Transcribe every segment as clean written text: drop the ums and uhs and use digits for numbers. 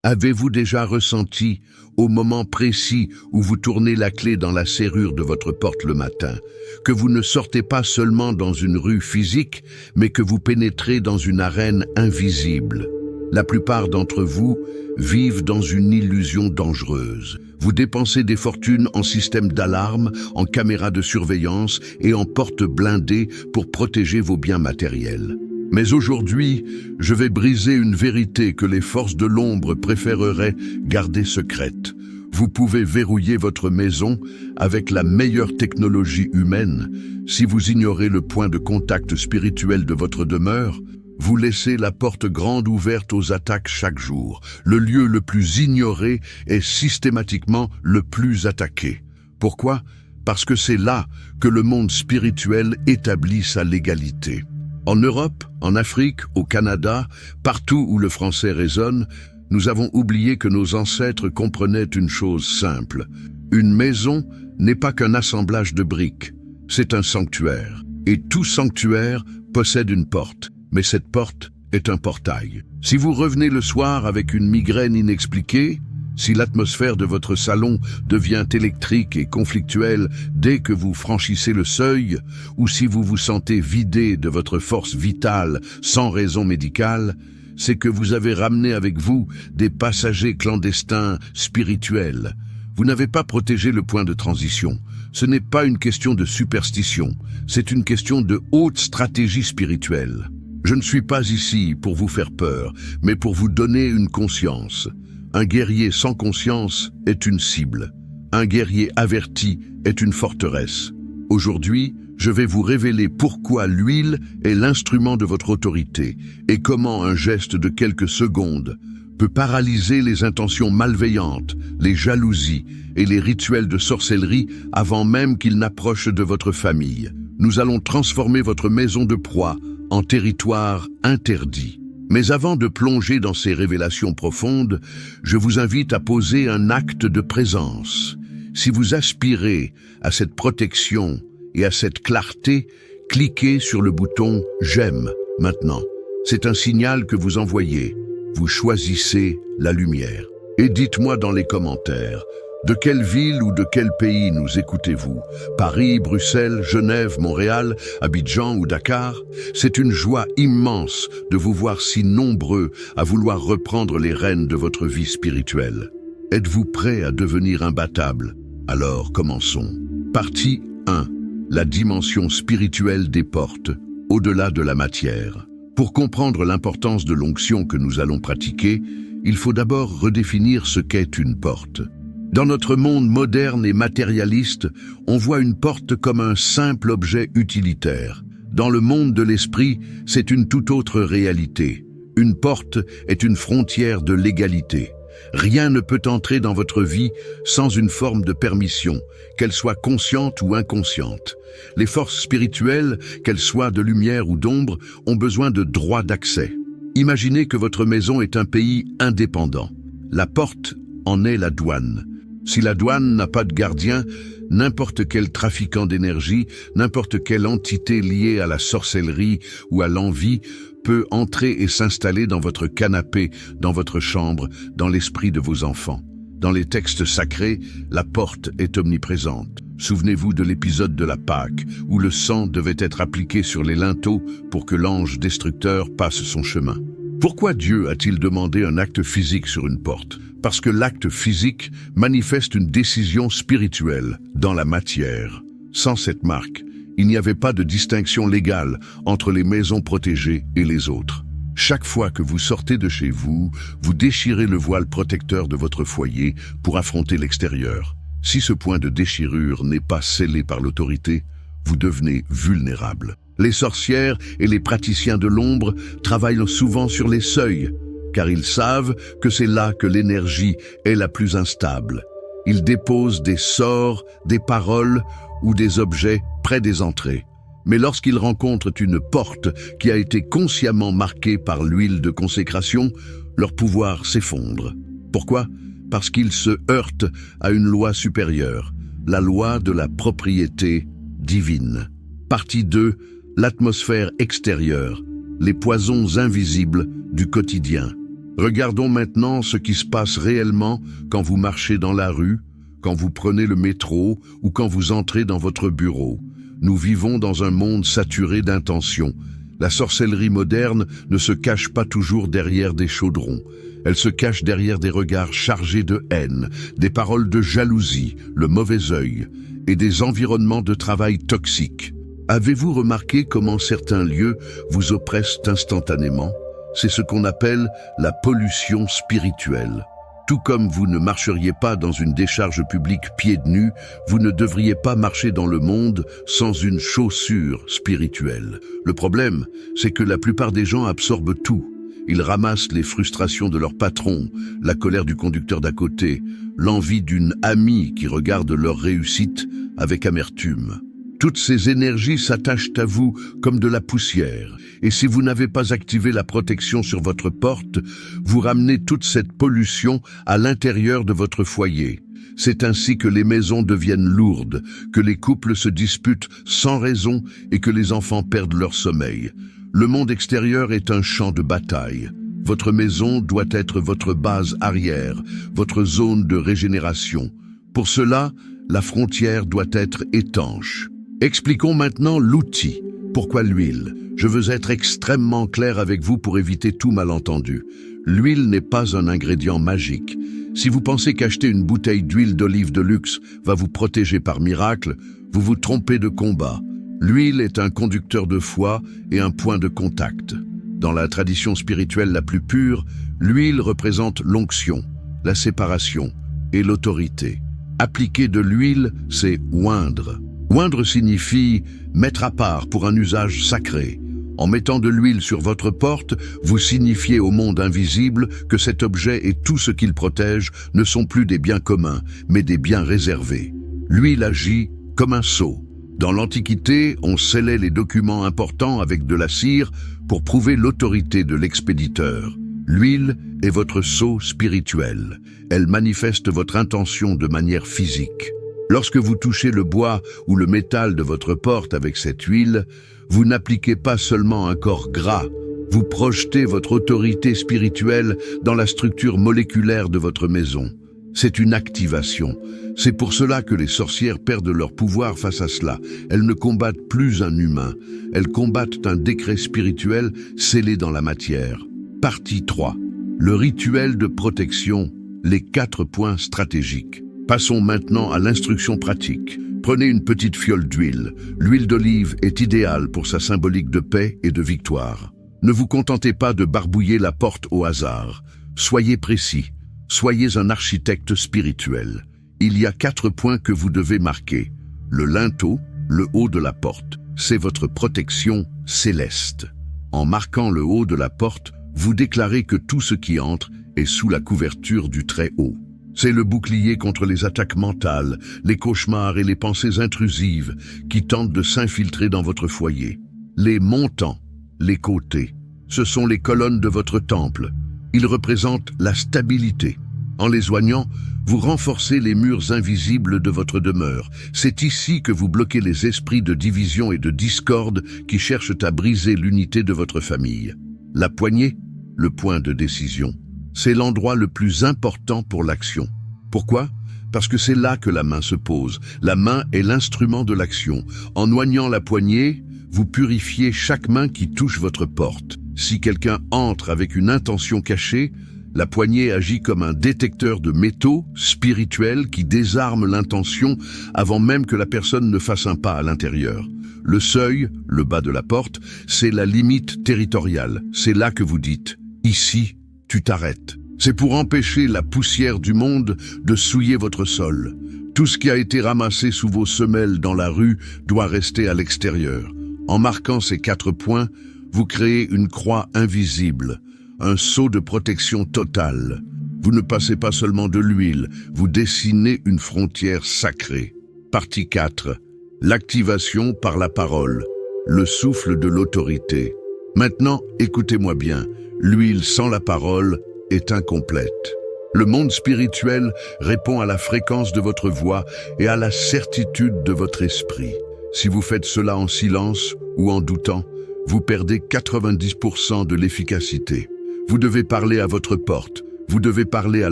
Avez-vous déjà ressenti, au moment précis où vous tournez la clé dans la serrure de votre porte le matin, que vous ne sortez pas seulement dans une rue physique, mais que vous pénétrez dans une arène invisible? La plupart d'entre vous vivent dans une illusion dangereuse. Vous dépensez des fortunes en systèmes d'alarme, en caméras de surveillance et en portes blindées pour protéger vos biens matériels. Mais aujourd'hui, je vais briser une vérité que les forces de l'ombre préféreraient garder secrète. Vous pouvez verrouiller votre maison avec la meilleure technologie humaine. Si vous ignorez le point de contact spirituel de votre demeure, vous laissez la porte grande ouverte aux attaques chaque jour. Le lieu le plus ignoré est systématiquement le plus attaqué. Pourquoi? Parce que c'est là que le monde spirituel établit sa légalité. En Europe, en Afrique, au Canada, partout où le français résonne, nous avons oublié que nos ancêtres comprenaient une chose simple. Une maison n'est pas qu'un assemblage de briques, c'est un sanctuaire. Et tout sanctuaire possède une porte, mais cette porte est un portail. Si vous revenez le soir avec une migraine inexpliquée, si l'atmosphère de votre salon devient électrique et conflictuelle dès que vous franchissez le seuil, ou si vous vous sentez vidé de votre force vitale sans raison médicale, c'est que vous avez ramené avec vous des passagers clandestins spirituels. Vous n'avez pas protégé le point de transition. Ce n'est pas une question de superstition, c'est une question de haute stratégie spirituelle. Je ne suis pas ici pour vous faire peur, mais pour vous donner une conscience. Un guerrier sans conscience est une cible. Un guerrier averti est une forteresse. Aujourd'hui, je vais vous révéler pourquoi l'huile est l'instrument de votre autorité et comment un geste de quelques secondes peut paralyser les intentions malveillantes, les jalousies et les rituels de sorcellerie avant même qu'ils n'approchent de votre famille. Nous allons transformer votre maison de proie en territoire interdit. Mais avant de plonger dans ces révélations profondes, je vous invite à poser un acte de présence. Si vous aspirez à cette protection et à cette clarté, cliquez sur le bouton « J'aime » maintenant. C'est un signal que vous envoyez. Vous choisissez la lumière. Et dites-moi dans les commentaires, de quelle ville ou de quel pays nous écoutez-vous? Paris, Bruxelles, Genève, Montréal, Abidjan ou Dakar? C'est une joie immense de vous voir si nombreux à vouloir reprendre les rênes de votre vie spirituelle. Êtes-vous prêts à devenir imbattables? Alors commençons. Partie 1. La dimension spirituelle des portes, au-delà de la matière. Pour comprendre l'importance de l'onction que nous allons pratiquer, il faut d'abord redéfinir ce qu'est une porte. Dans notre monde moderne et matérialiste, on voit une porte comme un simple objet utilitaire. Dans le monde de l'esprit, c'est une toute autre réalité. Une porte est une frontière de légalité. Rien ne peut entrer dans votre vie sans une forme de permission, qu'elle soit consciente ou inconsciente. Les forces spirituelles, qu'elles soient de lumière ou d'ombre, ont besoin de droits d'accès. Imaginez que votre maison est un pays indépendant. La porte en est la douane. Si la douane n'a pas de gardien, n'importe quel trafiquant d'énergie, n'importe quelle entité liée à la sorcellerie ou à l'envie peut entrer et s'installer dans votre canapé, dans votre chambre, dans l'esprit de vos enfants. Dans les textes sacrés, la porte est omniprésente. Souvenez-vous de l'épisode de la Pâque, où le sang devait être appliqué sur les linteaux pour que l'ange destructeur passe son chemin. Pourquoi Dieu a-t-il demandé un acte physique sur une porte? Parce que l'acte physique manifeste une décision spirituelle dans la matière. Sans cette marque, il n'y avait pas de distinction légale entre les maisons protégées et les autres. Chaque fois que vous sortez de chez vous, vous déchirez le voile protecteur de votre foyer pour affronter l'extérieur. Si ce point de déchirure n'est pas scellé par l'autorité, vous devenez vulnérable. Les sorcières et les praticiens de l'ombre travaillent souvent sur les seuils, car ils savent que c'est là que l'énergie est la plus instable. Ils déposent des sorts, des paroles ou des objets près des entrées. Mais lorsqu'ils rencontrent une porte qui a été consciemment marquée par l'huile de consécration, leur pouvoir s'effondre. Pourquoi? Parce qu'ils se heurtent à une loi supérieure, la loi de la propriété divine. Partie 2. L'atmosphère extérieure, les poisons invisibles du quotidien. Regardons maintenant ce qui se passe réellement quand vous marchez dans la rue, quand vous prenez le métro ou quand vous entrez dans votre bureau. Nous vivons dans un monde saturé d'intentions. La sorcellerie moderne ne se cache pas toujours derrière des chaudrons. Elle se cache derrière des regards chargés de haine, des paroles de jalousie, le mauvais œil et des environnements de travail toxiques. Avez-vous remarqué comment certains lieux vous oppressent instantanément? C'est ce qu'on appelle la pollution spirituelle. Tout comme vous ne marcheriez pas dans une décharge publique pieds nus, vous ne devriez pas marcher dans le monde sans une chaussure spirituelle. Le problème, c'est que la plupart des gens absorbent tout. Ils ramassent les frustrations de leur patron, la colère du conducteur d'à côté, l'envie d'une amie qui regarde leur réussite avec amertume. Toutes ces énergies s'attachent à vous comme de la poussière. Et si vous n'avez pas activé la protection sur votre porte, vous ramenez toute cette pollution à l'intérieur de votre foyer. C'est ainsi que les maisons deviennent lourdes, que les couples se disputent sans raison et que les enfants perdent leur sommeil. Le monde extérieur est un champ de bataille. Votre maison doit être votre base arrière, votre zone de régénération. Pour cela, la frontière doit être étanche. Expliquons maintenant l'outil. Pourquoi l'huile? Je veux être extrêmement clair avec vous pour éviter tout malentendu. L'huile n'est pas un ingrédient magique. Si vous pensez qu'acheter une bouteille d'huile d'olive de luxe va vous protéger par miracle, vous vous trompez de combat. L'huile est un conducteur de foi et un point de contact. Dans la tradition spirituelle la plus pure, l'huile représente l'onction, la séparation et l'autorité. Appliquer de l'huile, c'est oindre. Oindre signifie mettre à part pour un usage sacré. En mettant de l'huile sur votre porte, vous signifiez au monde invisible que cet objet et tout ce qu'il protège ne sont plus des biens communs, mais des biens réservés. L'huile agit comme un sceau. Dans l'Antiquité, on scellait les documents importants avec de la cire pour prouver l'autorité de l'expéditeur. L'huile est votre sceau spirituel. Elle manifeste votre intention de manière physique. Lorsque vous touchez le bois ou le métal de votre porte avec cette huile, vous n'appliquez pas seulement un corps gras, vous projetez votre autorité spirituelle dans la structure moléculaire de votre maison. C'est une activation. C'est pour cela que les sorcières perdent leur pouvoir face à cela. Elles ne combattent plus un humain, elles combattent un décret spirituel scellé dans la matière. Partie 3. Le rituel de protection, les 4 points stratégiques. Passons maintenant à l'instruction pratique. Prenez une petite fiole d'huile. L'huile d'olive est idéale pour sa symbolique de paix et de victoire. Ne vous contentez pas de barbouiller la porte au hasard. Soyez précis. Soyez un architecte spirituel. Il y a 4 points que vous devez marquer. Le linteau, le haut de la porte, c'est votre protection céleste. En marquant le haut de la porte, vous déclarez que tout ce qui entre est sous la couverture du Très-Haut. C'est le bouclier contre les attaques mentales, les cauchemars et les pensées intrusives qui tentent de s'infiltrer dans votre foyer. Les montants, les côtés, ce sont les colonnes de votre temple. Ils représentent la stabilité. En les joignant, vous renforcez les murs invisibles de votre demeure. C'est ici que vous bloquez les esprits de division et de discorde qui cherchent à briser l'unité de votre famille. La poignée, le point de décision. C'est l'endroit le plus important pour l'action. Pourquoi? Parce que c'est là que la main se pose. La main est l'instrument de l'action. En oignant la poignée, vous purifiez chaque main qui touche votre porte. Si quelqu'un entre avec une intention cachée, la poignée agit comme un détecteur de métaux spirituels qui désarme l'intention avant même que la personne ne fasse un pas à l'intérieur. Le seuil, le bas de la porte, c'est la limite territoriale. C'est là que vous dites « Ici, tu t'arrêtes ». C'est pour empêcher la poussière du monde de souiller votre sol. Tout ce qui a été ramassé sous vos semelles dans la rue doit rester à l'extérieur. En marquant ces 4 points, vous créez une croix invisible, un sceau de protection totale. Vous ne passez pas seulement de l'huile, vous dessinez une frontière sacrée. Partie 4. L'activation par la parole, le souffle de l'autorité. Maintenant, écoutez-moi bien, l'huile sans la parole est incomplète. Le monde spirituel répond à la fréquence de votre voix et à la certitude de votre esprit. Si vous faites cela en silence ou en doutant, vous perdez 90% de l'efficacité. Vous devez parler à votre porte, vous devez parler à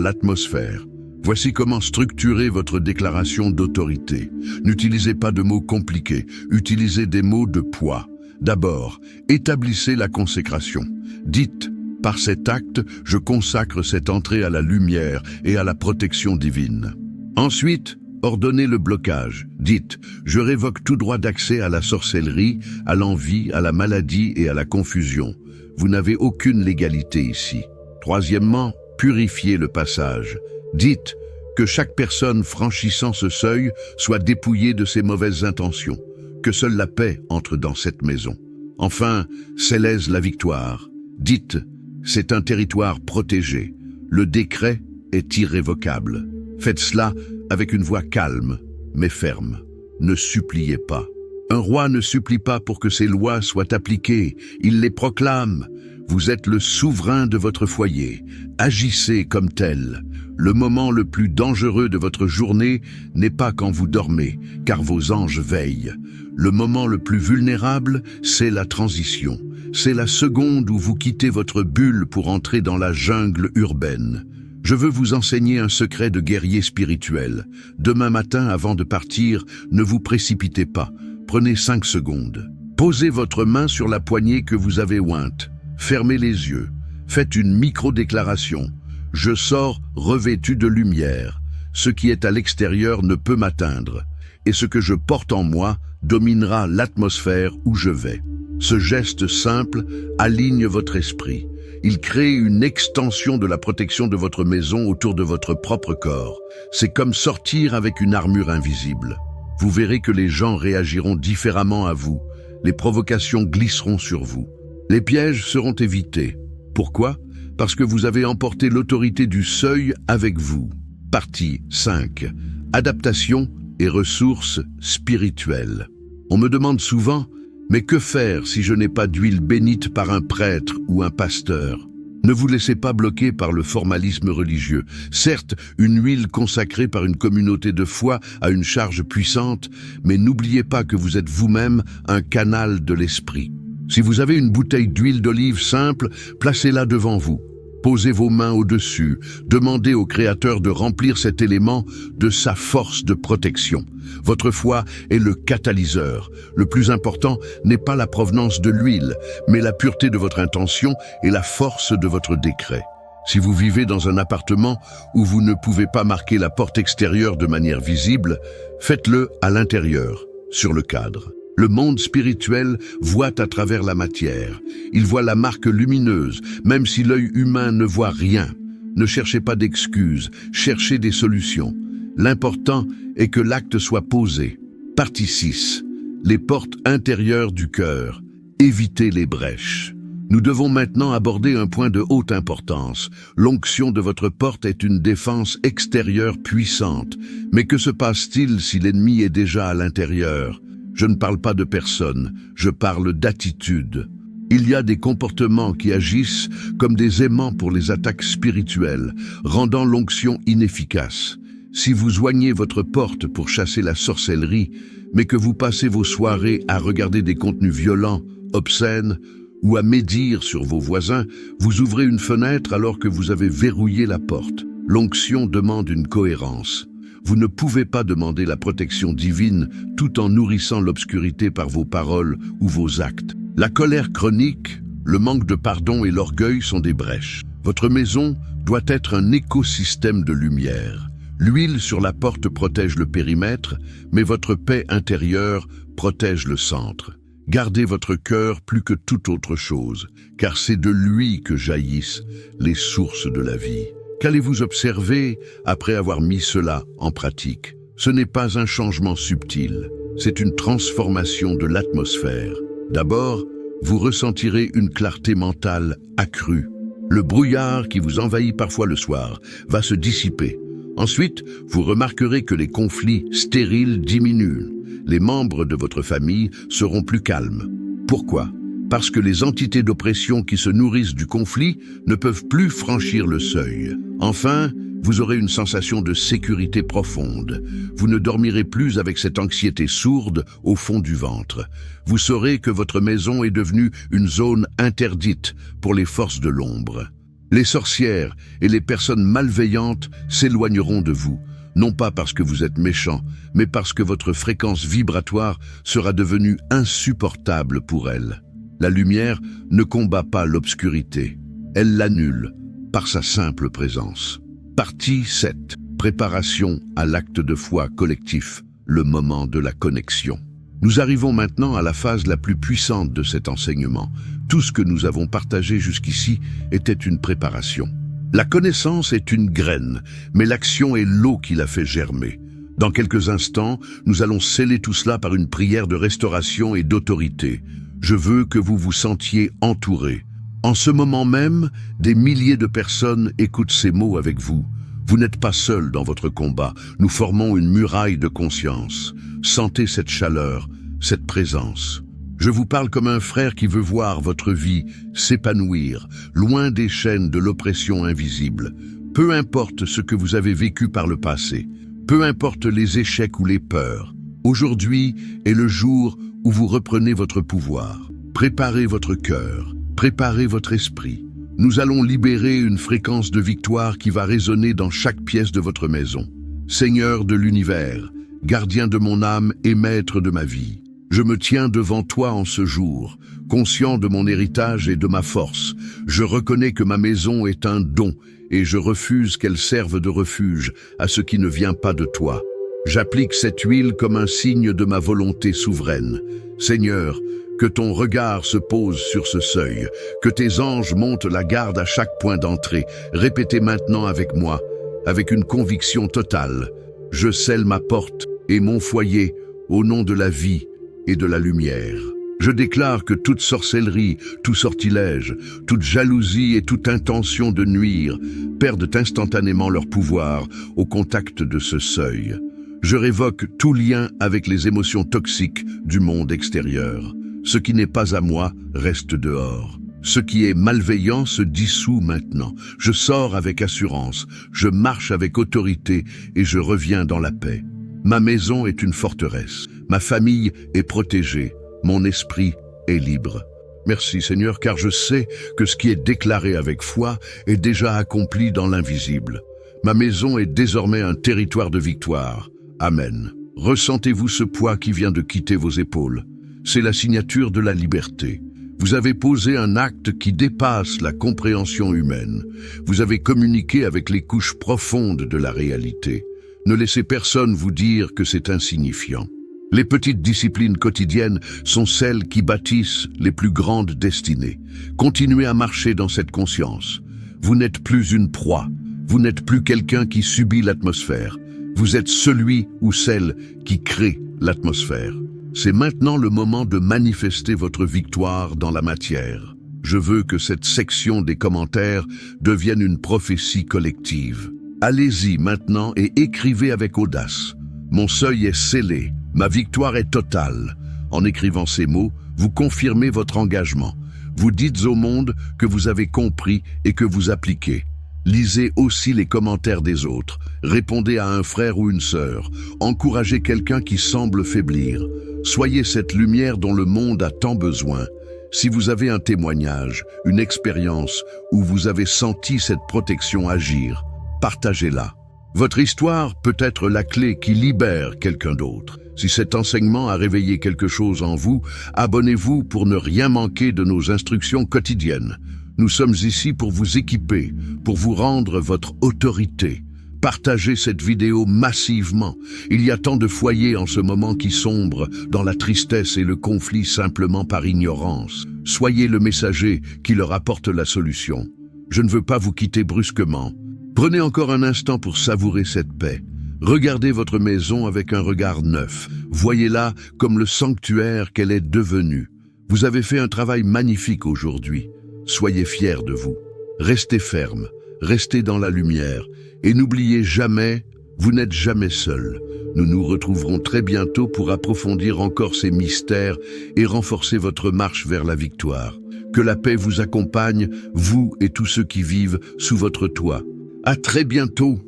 l'atmosphère. Voici comment structurer votre déclaration d'autorité. N'utilisez pas de mots compliqués, utilisez des mots de poids. D'abord, établissez la consécration. Dites, par cet acte, je consacre cette entrée à la lumière et à la protection divine. Ensuite, ordonnez le blocage. Dites, je révoque tout droit d'accès à la sorcellerie, à l'envie, à la maladie et à la confusion. Vous n'avez aucune légalité ici. Troisièmement, purifiez le passage. Dites que chaque personne franchissant ce seuil soit dépouillée de ses mauvaises intentions, que seule la paix entre dans cette maison. Enfin, célèbre la victoire. Dites, c'est un territoire protégé. Le décret est irrévocable. Faites cela avec une voix calme, mais ferme. Ne suppliez pas. Un roi ne supplie pas pour que ses lois soient appliquées, il les proclame. Vous êtes le souverain de votre foyer. Agissez comme tel. Le moment le plus dangereux de votre journée n'est pas quand vous dormez, car vos anges veillent. Le moment le plus vulnérable, c'est la transition. C'est la seconde où vous quittez votre bulle pour entrer dans la jungle urbaine. Je veux vous enseigner un secret de guerrier spirituel. Demain matin, avant de partir, ne vous précipitez pas. Prenez 5 secondes. Posez votre main sur la poignée que vous avez ointe. Fermez les yeux. Faites une micro-déclaration. Je sors revêtu de lumière. Ce qui est à l'extérieur ne peut m'atteindre. Et ce que je porte en moi dominera l'atmosphère où je vais. Ce geste simple aligne votre esprit. Il crée une extension de la protection de votre maison autour de votre propre corps. C'est comme sortir avec une armure invisible. Vous verrez que les gens réagiront différemment à vous. Les provocations glisseront sur vous. Les pièges seront évités. Pourquoi ? Parce que vous avez emporté l'autorité du seuil avec vous. Partie 5. Adaptation et ressources spirituelles. On me demande souvent, mais que faire si je n'ai pas d'huile bénite par un prêtre ou un pasteur ? Ne vous laissez pas bloquer par le formalisme religieux. Certes, une huile consacrée par une communauté de foi a une charge puissante, mais n'oubliez pas que vous êtes vous-même un canal de l'esprit. Si vous avez une bouteille d'huile d'olive simple, placez-la devant vous. Posez vos mains au-dessus. Demandez au Créateur de remplir cet élément de sa force de protection. Votre foi est le catalyseur. Le plus important n'est pas la provenance de l'huile, mais la pureté de votre intention et la force de votre décret. Si vous vivez dans un appartement où vous ne pouvez pas marquer la porte extérieure de manière visible, faites-le à l'intérieur, sur le cadre. Le monde spirituel voit à travers la matière. Il voit la marque lumineuse, même si l'œil humain ne voit rien. Ne cherchez pas d'excuses, cherchez des solutions. L'important est que l'acte soit posé. Partie 6. Les portes intérieures du cœur. Évitez les brèches. Nous devons maintenant aborder un point de haute importance. L'onction de votre porte est une défense extérieure puissante. Mais que se passe-t-il si l'ennemi est déjà à l'intérieur ? Je ne parle pas de personne, je parle d'attitude. Il y a des comportements qui agissent comme des aimants pour les attaques spirituelles, rendant l'onction inefficace. Si vous joignez votre porte pour chasser la sorcellerie, mais que vous passez vos soirées à regarder des contenus violents, obscènes, ou à médire sur vos voisins, vous ouvrez une fenêtre alors que vous avez verrouillé la porte. L'onction demande une cohérence. Vous ne pouvez pas demander la protection divine tout en nourrissant l'obscurité par vos paroles ou vos actes. La colère chronique, le manque de pardon et l'orgueil sont des brèches. Votre maison doit être un écosystème de lumière. L'huile sur la porte protège le périmètre, mais votre paix intérieure protège le centre. Gardez votre cœur plus que toute autre chose, car c'est de lui que jaillissent les sources de la vie. Qu'allez-vous observer après avoir mis cela en pratique? Ce n'est pas un changement subtil, c'est une transformation de l'atmosphère. D'abord, vous ressentirez une clarté mentale accrue. Le brouillard qui vous envahit parfois le soir va se dissiper. Ensuite, vous remarquerez que les conflits stériles diminuent. Les membres de votre famille seront plus calmes. Pourquoi ? Parce que les entités d'oppression qui se nourrissent du conflit ne peuvent plus franchir le seuil. Enfin, vous aurez une sensation de sécurité profonde. Vous ne dormirez plus avec cette anxiété sourde au fond du ventre. Vous saurez que votre maison est devenue une zone interdite pour les forces de l'ombre. Les sorcières et les personnes malveillantes s'éloigneront de vous, non pas parce que vous êtes méchant, mais parce que votre fréquence vibratoire sera devenue insupportable pour elles. La lumière ne combat pas l'obscurité, elle l'annule par sa simple présence. Partie 7. Préparation à l'acte de foi collectif, le moment de la connexion. Nous arrivons maintenant à la phase la plus puissante de cet enseignement. Tout ce que nous avons partagé jusqu'ici était une préparation. La connaissance est une graine, mais l'action est l'eau qui la fait germer. Dans quelques instants, nous allons sceller tout cela par une prière de restauration et d'autorité. Je veux que vous vous sentiez entourés. En ce moment même, des milliers de personnes écoutent ces mots avec vous. Vous n'êtes pas seul dans votre combat. Nous formons une muraille de conscience. Sentez cette chaleur, cette présence. Je vous parle comme un frère qui veut voir votre vie s'épanouir, loin des chaînes de l'oppression invisible. Peu importe ce que vous avez vécu par le passé, peu importe les échecs ou les peurs, aujourd'hui est le jour où vous reprenez votre pouvoir. Préparez votre cœur, préparez votre esprit. Nous allons libérer une fréquence de victoire qui va résonner dans chaque pièce de votre maison. Seigneur de l'univers, gardien de mon âme et maître de ma vie, je me tiens devant toi en ce jour, conscient de mon héritage et de ma force. Je reconnais que ma maison est un don et je refuse qu'elle serve de refuge à ce qui ne vient pas de toi. J'applique cette huile comme un signe de ma volonté souveraine. Seigneur, que ton regard se pose sur ce seuil, que tes anges montent la garde à chaque point d'entrée. Répétez maintenant avec moi, avec une conviction totale. Je scelle ma porte et mon foyer au nom de la vie et de la lumière. Je déclare que toute sorcellerie, tout sortilège, toute jalousie et toute intention de nuire perdent instantanément leur pouvoir au contact de ce seuil. Je révoque tout lien avec les émotions toxiques du monde extérieur. Ce qui n'est pas à moi reste dehors. Ce qui est malveillant se dissout maintenant. Je sors avec assurance, je marche avec autorité et je reviens dans la paix. Ma maison est une forteresse, ma famille est protégée, mon esprit est libre. Merci Seigneur, car je sais que ce qui est déclaré avec foi est déjà accompli dans l'invisible. Ma maison est désormais un territoire de victoire. Amen. Ressentez-vous ce poids qui vient de quitter vos épaules? C'est la signature de la liberté. Vous avez posé un acte qui dépasse la compréhension humaine. Vous avez communiqué avec les couches profondes de la réalité. Ne laissez personne vous dire que c'est insignifiant. Les petites disciplines quotidiennes sont celles qui bâtissent les plus grandes destinées. Continuez à marcher dans cette conscience. Vous n'êtes plus une proie. Vous n'êtes plus quelqu'un qui subit l'atmosphère. Vous êtes celui ou celle qui crée l'atmosphère. C'est maintenant le moment de manifester votre victoire dans la matière. Je veux que cette section des commentaires devienne une prophétie collective. Allez-y maintenant et écrivez avec audace. Mon seuil est scellé, ma victoire est totale. En écrivant ces mots, vous confirmez votre engagement. Vous dites au monde que vous avez compris et que vous appliquez. Lisez aussi les commentaires des autres. Répondez à un frère ou une sœur. Encouragez quelqu'un qui semble faiblir. Soyez cette lumière dont le monde a tant besoin. Si vous avez un témoignage, une expérience où vous avez senti cette protection agir, partagez-la. Votre histoire peut être la clé qui libère quelqu'un d'autre. Si cet enseignement a réveillé quelque chose en vous, abonnez-vous pour ne rien manquer de nos instructions quotidiennes. Nous sommes ici pour vous équiper, pour vous rendre votre autorité. Partagez cette vidéo massivement. Il y a tant de foyers en ce moment qui sombrent dans la tristesse et le conflit simplement par ignorance. Soyez le messager qui leur apporte la solution. Je ne veux pas vous quitter brusquement. Prenez encore un instant pour savourer cette paix. Regardez votre maison avec un regard neuf. Voyez-la comme le sanctuaire qu'elle est devenue. Vous avez fait un travail magnifique aujourd'hui. Soyez fiers de vous. Restez ferme, restez dans la lumière. Et n'oubliez jamais, vous n'êtes jamais seul. Nous nous retrouverons très bientôt pour approfondir encore ces mystères et renforcer votre marche vers la victoire. Que la paix vous accompagne, vous et tous ceux qui vivent sous votre toit. À très bientôt.